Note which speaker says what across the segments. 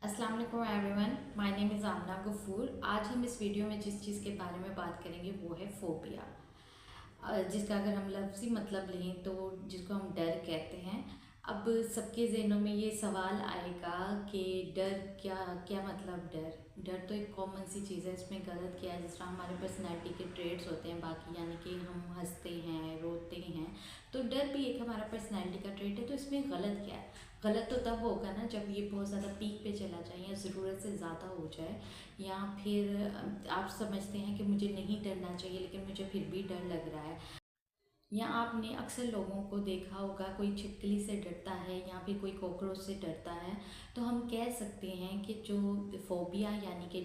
Speaker 1: अस्सलाम वालेकुम everyone, my name is आमना गफूर। आज हम इस वीडियो में जिस चीज़ के बारे में बात करेंगे वो है फोबिया, जिसका अगर हम लफ्ज़ी मतलब लें तो जिसको हम डर कहते हैं। अब सबके ज़हनों में ये सवाल आएगा कि डर क्या क्या मतलब डर। डर तो एक कॉमन सी चीज़ है, इसमें गलत क्या है। जिस तरह हमारे पर्सनैलिटी के ट्रेड्स होते हैं बाकी, यानी कि हम हंसते हैं, रोते हैं, तो डर भी एक हमारा पर्सनैलिटी का ट्रेड है। तो इसमें गलत क्या है? गलत तो तब होगा ना जब ये बहुत ज़्यादा पीक पे चला जाए या ज़रूरत से ज़्यादा हो जाए, या फिर आप समझते हैं कि मुझे नहीं डरना चाहिए लेकिन मुझे फिर भी डर लग रहा है। या आपने अक्सर लोगों को देखा होगा, कोई छिपकली से डरता है या फिर कोई कॉकरोच से डरता है। तो हम कह सकते हैं कि जो फोबिया यानी कि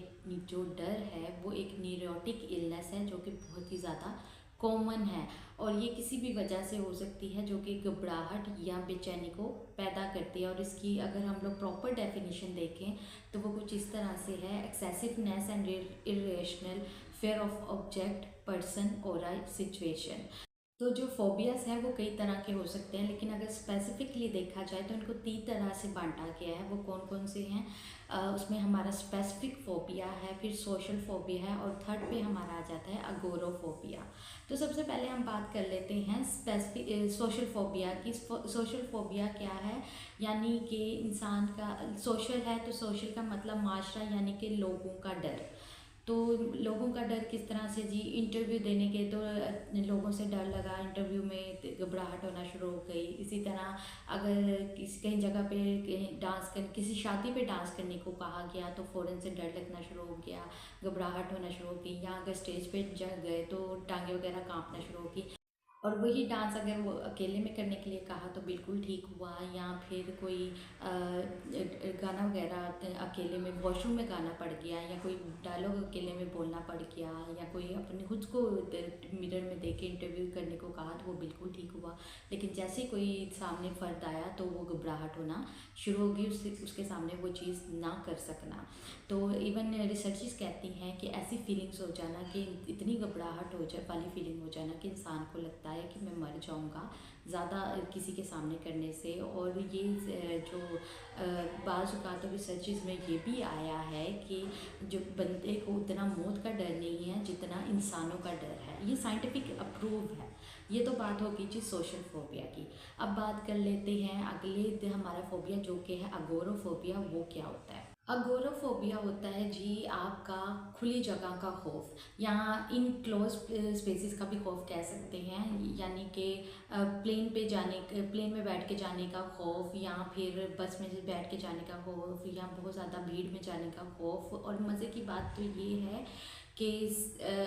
Speaker 1: जो डर है वो एक न्यूरोटिक इलनेस है जो कि बहुत ही ज़्यादा कॉमन है। और ये किसी भी वजह से हो सकती है जो कि घबराहट या बेचैनी को पैदा करती है। और इसकी अगर हम लोग प्रॉपर डेफिनेशन देखें तो वो कुछ इस तरह से है: excessiveness and irrational fear of object, person और अ सिचुएशन। तो जो फोबियाज हैं वो कई तरह के हो सकते हैं, लेकिन अगर स्पेसिफिकली देखा जाए तो इनको 3 तरह से बांटा गया है। वो कौन कौन से हैं? उसमें हमारा स्पेसिफिक फोबिया है, फिर सोशल फोबिया है, और थर्ड पे हमारा आ जाता है अगोरोफोबिया। तो सबसे पहले हम बात कर लेते हैं स्पेसिफिक सोशल फोबिया की। सोशल फोबिया क्या है? यानी कि इंसान का सोशल है, तो सोशल का मतलब माशरा यानी कि लोगों का डर। तो लोगों का डर किस तरह से जी? इंटरव्यू देने के तो लोगों से डर लगा, इंटरव्यू में घबराहट होना शुरू हो गई। इसी तरह अगर किसी कहीं जगह पे कहीं डांस कर किसी शादी पे डांस करने को कहा गया तो फ़ौरन से डर लगना शुरू हो गया, घबराहट होना शुरू हो गई। या अगर स्टेज पे गए तो टांगे वगैरह कांपना शुरू हो गई। और वही डांस अगर वो अकेले में करने के लिए कहा तो बिल्कुल ठीक हुआ। या फिर कोई गाना वगैरह अकेले में वॉशरूम में गाना पड़ गया, या कोई डायलॉग अकेले में बोलना पड़ गया, या कोई अपने खुद को मिरर में देख के इंटरव्यू करने को कहा तो वो बिल्कुल ठीक हुआ। लेकिन जैसे ही कोई सामने फ़र्द आया तो वो घबराहट होना शुरू हो गई, उसके सामने वो चीज़ ना कर सकना। तो इवन रिसर्चेस कहती हैं कि ऐसी फीलिंग्स हो जाना, कि इतनी घबराहट हो जाए वाली फीलिंग हो जाना कि इंसान को लगता है कि मैं मर जाऊंगा ज़्यादा किसी के सामने करने से। और ये जो बाज़ औक़ात रिसर्चेस में ये भी आया है कि जो बंदे को उतना मौत का डर नहीं है जितना इंसानों का डर है। ये साइंटिफिक अप्रूव है। ये तो बात होगी जी सोशल फोबिया की। अब बात कर लेते हैं अगले हमारा फोबिया जो कि है अगोरोफोबिया। वो क्या होता है? अगोराफोबिया होता है जी आपका खुली जगह का खौफ, या इन क्लोज स्पेसेस का भी खौफ कह सकते हैं। यानी कि प्लेन में बैठ के जाने का खौफ, या फिर बस में बैठ के जाने का खौफ, या बहुत ज़्यादा भीड़ में जाने का खौफ। और मज़े की बात तो ये है कि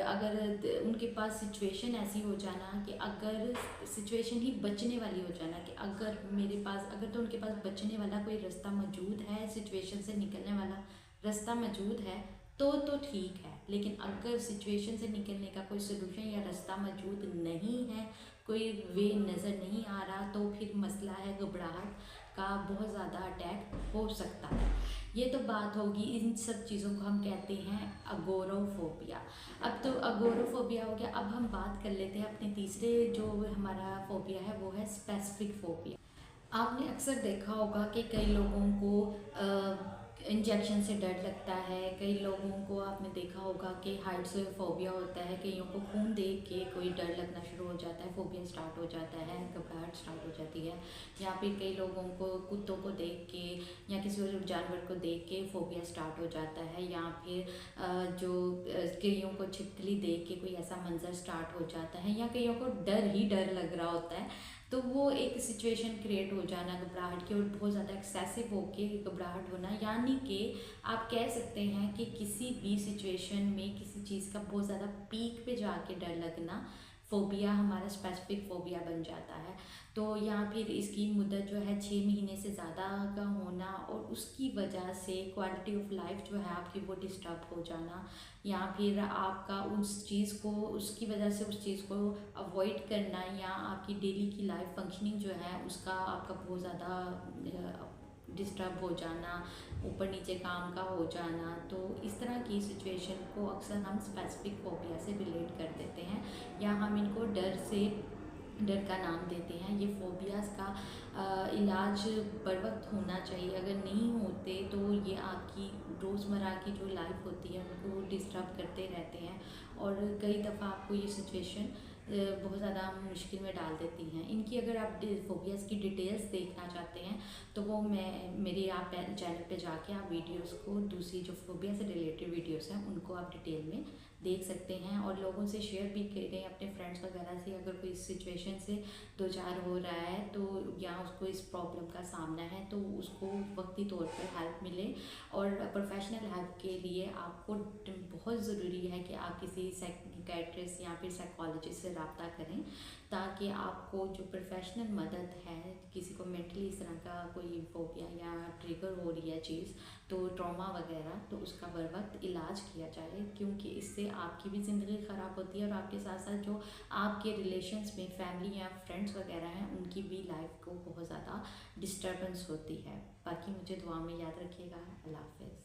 Speaker 1: अगर उनके पास सिचुएशन ऐसी हो जाना कि अगर सिचुएशन ही बचने वाली हो जाना, कि अगर मेरे पास अगर तो उनके पास बचने वाला कोई रास्ता मौजूद है, सिचुएशन से निकलने वाला रास्ता मौजूद है तो ठीक है। लेकिन अगर सिचुएशन से निकलने का कोई सोल्यूशन या रास्ता मौजूद नहीं है, कोई वे नज़र नहीं आ रहा, तो फिर मसला है घबराहट का, बहुत ज़्यादा अटैक हो सकता है। ये तो बात होगी, इन सब चीज़ों को हम कहते हैं अगोरोफोबिया। अब तो अगोरोफोबिया हो गया। अब हम बात कर लेते हैं अपने तीसरे जो हमारा फोबिया है, वो है स्पेसिफिक फोबिया। आपने अक्सर देखा होगा कि कई लोगों को इंजेक्शन से डर लगता है। कई लोगों को आपने देखा होगा कि हाइट से फोबिया होता है। कईयों को खून देख के कोई डर लगना शुरू हो जाता है, फोबिया स्टार्ट हो जाता है, घबराहट स्टार्ट हो जाती है। या फिर कई लोगों को कुत्तों को देख के या किसी और जानवर को देख के फोबिया स्टार्ट हो जाता है। या फिर कईयों को छिपकली देख के कोई ऐसा मंजर स्टार्ट हो जाता है, या कईयों को डर ही डर लग रहा होता है। तो वो एक सिचुएशन क्रिएट हो जाना घबराहट की, और बहुत ज़्यादा एक्सेसिव होके घबराहट होना। यानी कि आप कह सकते हैं कि किसी भी सिचुएशन में किसी चीज़ का बहुत ज़्यादा पीक पे जाके डर लगना फोबिया हमारा स्पेसिफिक फोबिया बन जाता है। तो या फिर इसकी मुद्दत जो है 6 महीने से ज़्यादा का होना, और उसकी वजह से क्वालिटी ऑफ लाइफ जो है आपकी वो डिस्टर्ब हो जाना, या फिर आपका उस चीज़ को उसकी वजह से उस चीज़ को अवॉइड करना, या आपकी डेली की लाइफ फंक्शनिंग जो है उसका आपका बहुत ज़्यादा डिस्टर्ब हो जाना, ऊपर नीचे काम का हो जाना। तो इस तरह की सिचुएशन को अक्सर हम स्पेसिफिक फोबिया से रिलेट कर देते हैं, या हम इनको डर का नाम देते हैं। ये फोबियाज़ का इलाज बर वक्त होना चाहिए। अगर नहीं होते तो ये आपकी रोज़मर्रा की जो लाइफ होती है उनको डिस्टर्ब करते रहते हैं और कई दफ़ा आपको ये सिचुएशन बहुत ज़्यादा मुश्किल में डाल देती हैं। इनकी अगर आप फोबियाज़ की डिटेल्स देखना चाहते हैं तो वो मैं मेरे आप चैनल पे जाके आप वीडियोस को, दूसरी जो फोबिया से रिलेटेड वीडियोस हैं उनको आप डिटेल में देख सकते हैं और लोगों से शेयर भी करें, अपने फ्रेंड्स वगैरह से। अगर कोई इस सिचुएशन से दो चार हो रहा है तो या उसको इस प्रॉब्लम का सामना है तो उसको वक्ती तौर पर हेल्प मिले। और प्रोफेशनल हेल्प के लिए आपको बहुत ज़रूरी है कि आप किसी साइकियाट्रिस्ट या फिर साइकोलॉजिस्ट से रब्ता करें, ताकि आपको जो प्रोफेशनल मदद है, किसी को मेंटली इस तरह का कोई फोबिया या ट्रिगर हो रही है चीज़, तो ट्रॉमा वगैरह, तो उसका बर वक्त इलाज किया जाए, क्योंकि इससे आपकी भी ज़िंदगी ख़राब होती है और आपके साथ साथ जो आपके रिलेशंस में फैमिली या फ्रेंड्स वगैरह हैं उनकी भी लाइफ को बहुत ज़्यादा डिस्टर्बेंस होती है। बाकी मुझे दुआ में याद रखिएगा। अल्लाह हाफ़िज़।